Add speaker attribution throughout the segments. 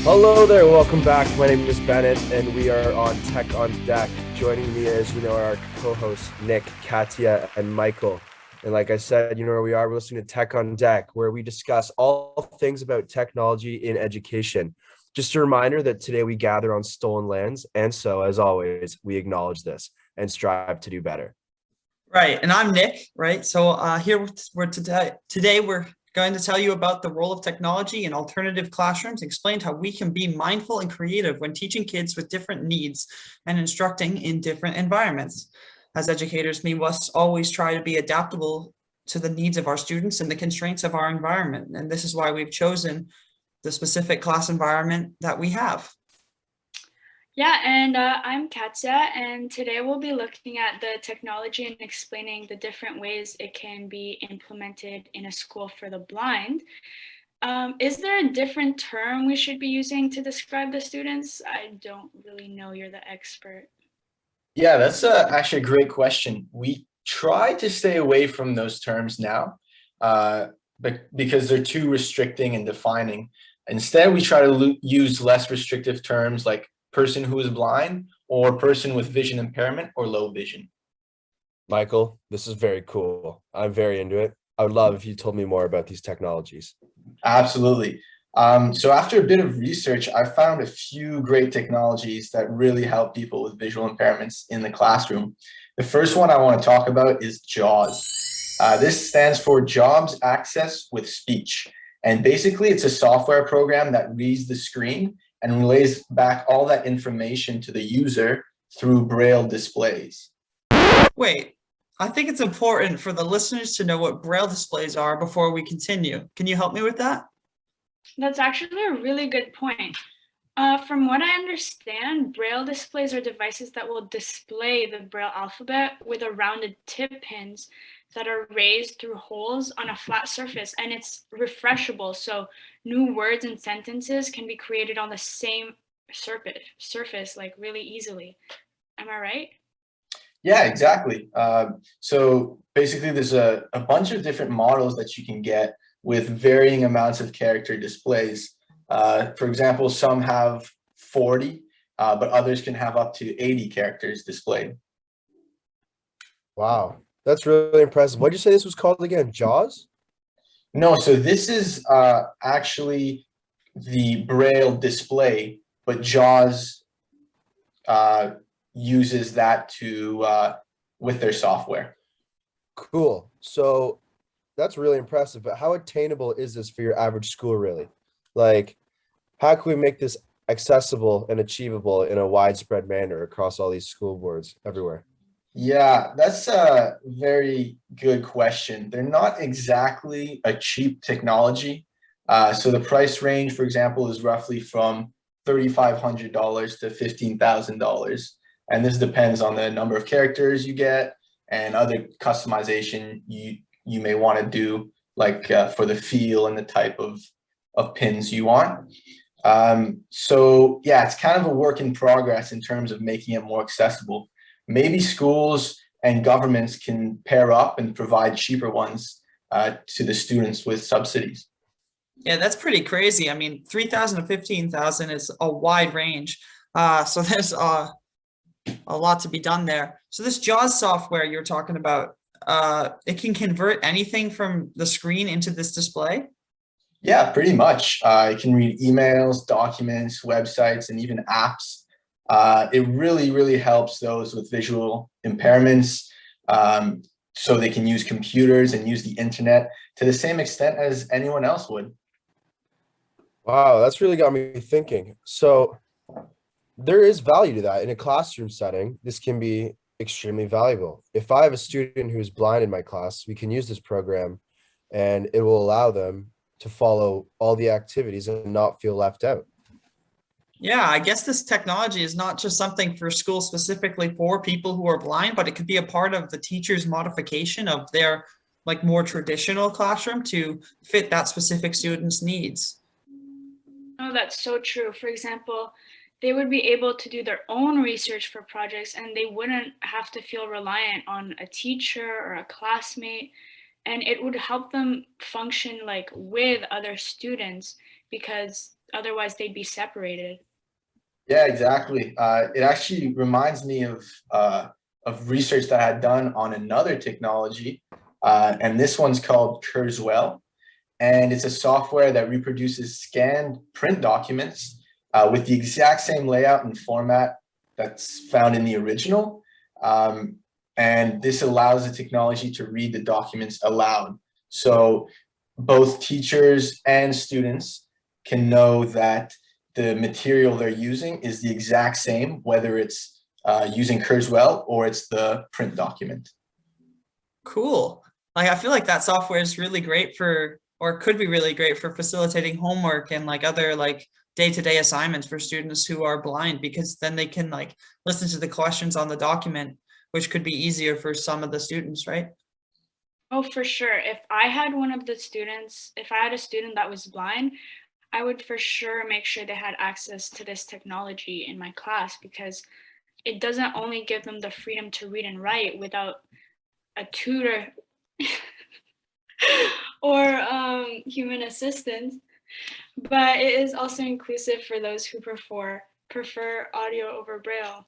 Speaker 1: Hello there, welcome back. My name is Bennett, and we are on Tech on Deck. Joining me, as you know, are our co-hosts Nick, Katya, and Michael. And like I said, you know where we are. We're listening to Tech on Deck, where we discuss all things about technology in education. Just a reminder that today we gather on stolen lands, and so as always, we acknowledge this and strive to do better.
Speaker 2: Right, and I'm Nick, right? So here we're today we're going to tell you about the role of technology in alternative classrooms, explained how we can be mindful and creative when teaching kids with different needs and instructing in different environments. As educators, we must always try to be adaptable to the needs of our students and the constraints of our environment. And this is why we've chosen the specific class environment that we have.
Speaker 3: Yeah, and I'm Katya, and today we'll be looking at the technology and explaining the different ways it can be implemented in a school for the blind. Is there a different term we should be using to describe the students? I don't really know. You're the expert.
Speaker 4: Yeah, that's actually a great question. We try to stay away from those terms now, because they're too restricting and defining. Instead, we try to use less restrictive terms like person who is blind or person with vision impairment or low vision.
Speaker 1: Michael, this is very cool. I'm very into it. I would love if you told me more about these technologies.
Speaker 4: Absolutely. So after a bit of research, I found a few great technologies that really help people with visual impairments in the classroom. The first one I want to talk about is JAWS. This stands for Jobs Access with Speech. And basically, it's a software program that reads the screen and relays back all that information to the user through Braille displays.
Speaker 2: Wait, I think it's important for the listeners to know what Braille displays are before we continue. Can you help me with that?
Speaker 3: That's actually a really good point. From what I understand, Braille displays are devices that will display the Braille alphabet with a rounded tip pins that are raised through holes on a flat surface, and it's refreshable, so new words and sentences can be created on the same surface like really easily. Am I right?
Speaker 4: Yeah, exactly. So basically, there's a bunch of different models that you can get with varying amounts of character displays. For example, some have 40, but others can have up to 80 characters displayed.
Speaker 1: Wow, that's really impressive. What did you say this was called again? JAWS?
Speaker 4: No, so this is actually the Braille display, but JAWS uses that to with their software.
Speaker 1: Cool. So that's really impressive, but how attainable is this for your average school, really? Like, how can we make this accessible and achievable in a widespread manner across all these school boards everywhere?
Speaker 4: Yeah, that's a very good question. They're not exactly a cheap technology. So the price range, for example, is roughly from $3,500 to $15,000. And this depends on the number of characters you get and other customization you may want to do, like for the feel and the type of pins you want. So yeah, it's kind of a work in progress in terms of making it more accessible. Maybe schools and governments can pair up and provide cheaper ones to the students with subsidies.
Speaker 2: Yeah, that's pretty crazy. I mean, 3,000 to 15,000 is a wide range. So there's a lot to be done there. So this JAWS software you're talking about, it can convert anything from the screen into this display?
Speaker 4: Yeah, pretty much. It can read emails, documents, websites, and even apps. It really, really helps those with visual impairments, so they can use computers and use the internet to the same extent as anyone else would.
Speaker 1: Wow, that's really got me thinking. So there is value to that in a classroom setting. This can be extremely valuable. If I have a student who's blind in my class, we can use this program and it will allow them to follow all the activities and not feel left out.
Speaker 2: Yeah, I guess this technology is not just something for schools specifically for people who are blind, but it could be a part of the teacher's modification of their like more traditional classroom to fit that specific student's needs.
Speaker 3: Oh, that's so true. For example, they would be able to do their own research for projects and they wouldn't have to feel reliant on a teacher or a classmate. And it would help them function like with other students because otherwise they'd be separated.
Speaker 4: Yeah, exactly. It actually reminds me of research that I had done on another technology, and this one's called Kurzweil, and it's a software that reproduces scanned print documents with the exact same layout and format that's found in the original. And this allows the technology to read the documents aloud. So both teachers and students can know that the material they're using is the exact same, whether it's using Kurzweil or it's the print document.
Speaker 2: Cool. Like, I feel like that software is really great for, or could be really great for facilitating homework and like other like day-to-day assignments for students who are blind, because then they can like listen to the questions on the document, which could be easier for some of the students, right?
Speaker 3: Oh, for sure. If I had if I had a student that was blind, I would for sure make sure they had access to this technology in my class, because it doesn't only give them the freedom to read and write without a tutor or human assistance, but it is also inclusive for those who prefer audio over braille.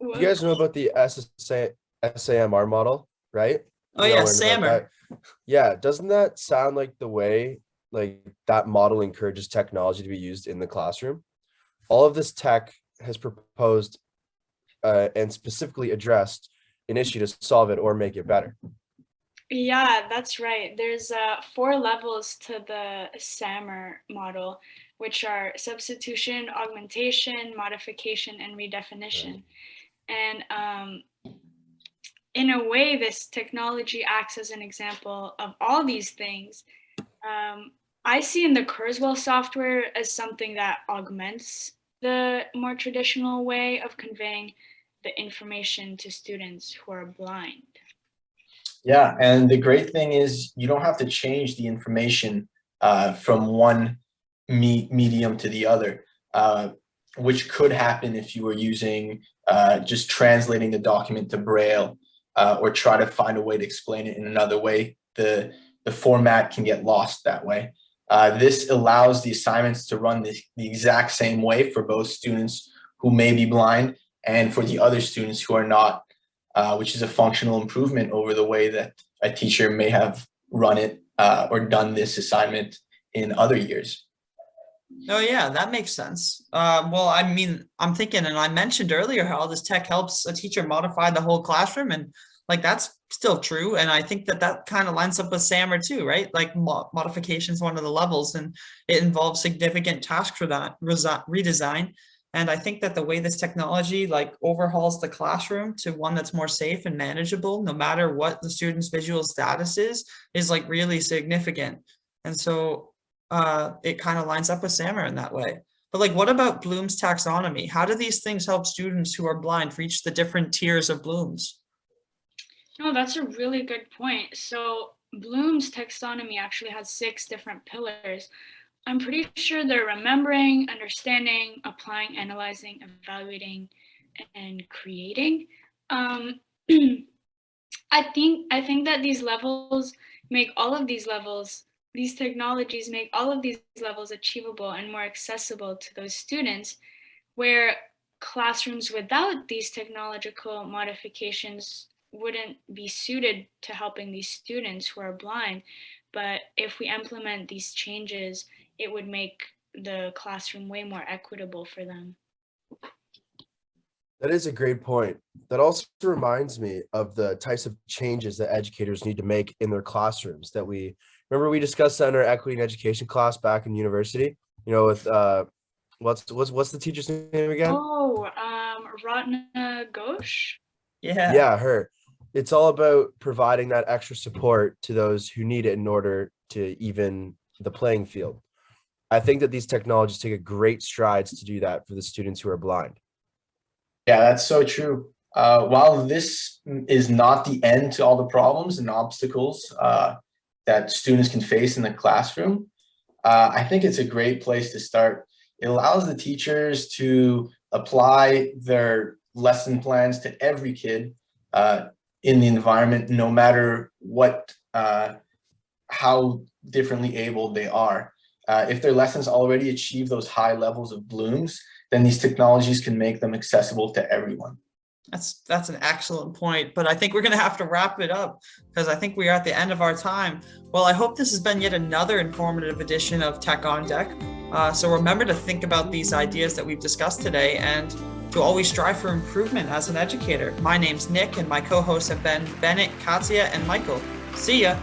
Speaker 1: You guys know about the SAMR model, right?
Speaker 2: Oh
Speaker 1: We all
Speaker 2: yeah,
Speaker 1: learned about
Speaker 2: SAMR.
Speaker 1: that. Yeah, doesn't that sound like the way like that model encourages technology to be used in the classroom? All of this tech has proposed and specifically addressed an issue to solve it or make it better.
Speaker 3: Yeah, that's right. There's 4 levels to the SAMR model, which are substitution, augmentation, modification, and redefinition. And in a way, this technology acts as an example of all these things. I see in the Kurzweil software as something that augments the more traditional way of conveying the information to students who are blind.
Speaker 4: Yeah, and the great thing is you don't have to change the information from one medium to the other, which could happen if you were using just translating the document to Braille or try to find a way to explain it in another way. The format can get lost that way. This allows the assignments to run the exact same way for both students who may be blind and for the other students who are not, which is a functional improvement over the way that a teacher may have run it or done this assignment in other years.
Speaker 2: Oh yeah, that makes sense. Well, I mean, I'm thinking, and I mentioned earlier how this tech helps a teacher modify the whole classroom, and like that's still true. And I think that that kind of lines up with SAMR too, right? Like modification is one of the levels, and it involves significant tasks for that redesign. And I think that the way this technology like overhauls the classroom to one that's more safe and manageable, no matter what the student's visual status is like really significant. And so it kind of lines up with SAMR in that way. But like, what about Bloom's taxonomy? How do these things help students who are blind reach the different tiers of Bloom's?
Speaker 3: No, that's a really good point. So Bloom's taxonomy actually has 6 different pillars. I'm pretty sure they're remembering, understanding, applying, analyzing, evaluating, and creating. Um, I think that these levels make all of these technologies make all of these levels achievable and more accessible to those students, where classrooms without these technological modifications wouldn't be suited to helping these students who are blind. But if we implement these changes, it would make the classroom way more equitable for them.
Speaker 1: That is a great point. That also reminds me of the types of changes that educators need to make in their classrooms that we remember we discussed that in our equity and education class back in university, you know, with what's the teacher's name again?
Speaker 3: Oh, Ratna Ghosh?
Speaker 1: Yeah, her. It's all about providing that extra support to those who need it in order to even the playing field. I think that these technologies take a great strides to do that for the students who are blind.
Speaker 4: Yeah, that's so true. While this is not the end to all the problems and obstacles that students can face in the classroom, I think it's a great place to start. It allows the teachers to apply their lesson plans to every kid in the environment, no matter how differently abled they are. If their lessons already achieve those high levels of blooms, then these technologies can make them accessible to everyone.
Speaker 2: That's an excellent point, but I think we're going to have to wrap it up because I think we are at the end of our time. Well, I hope this has been yet another informative edition of Tech on Deck. So remember to think about these ideas that we've discussed today and to always strive for improvement as an educator. My name's Nick and my co-hosts have been Bennett, Katya, and Michael. See ya.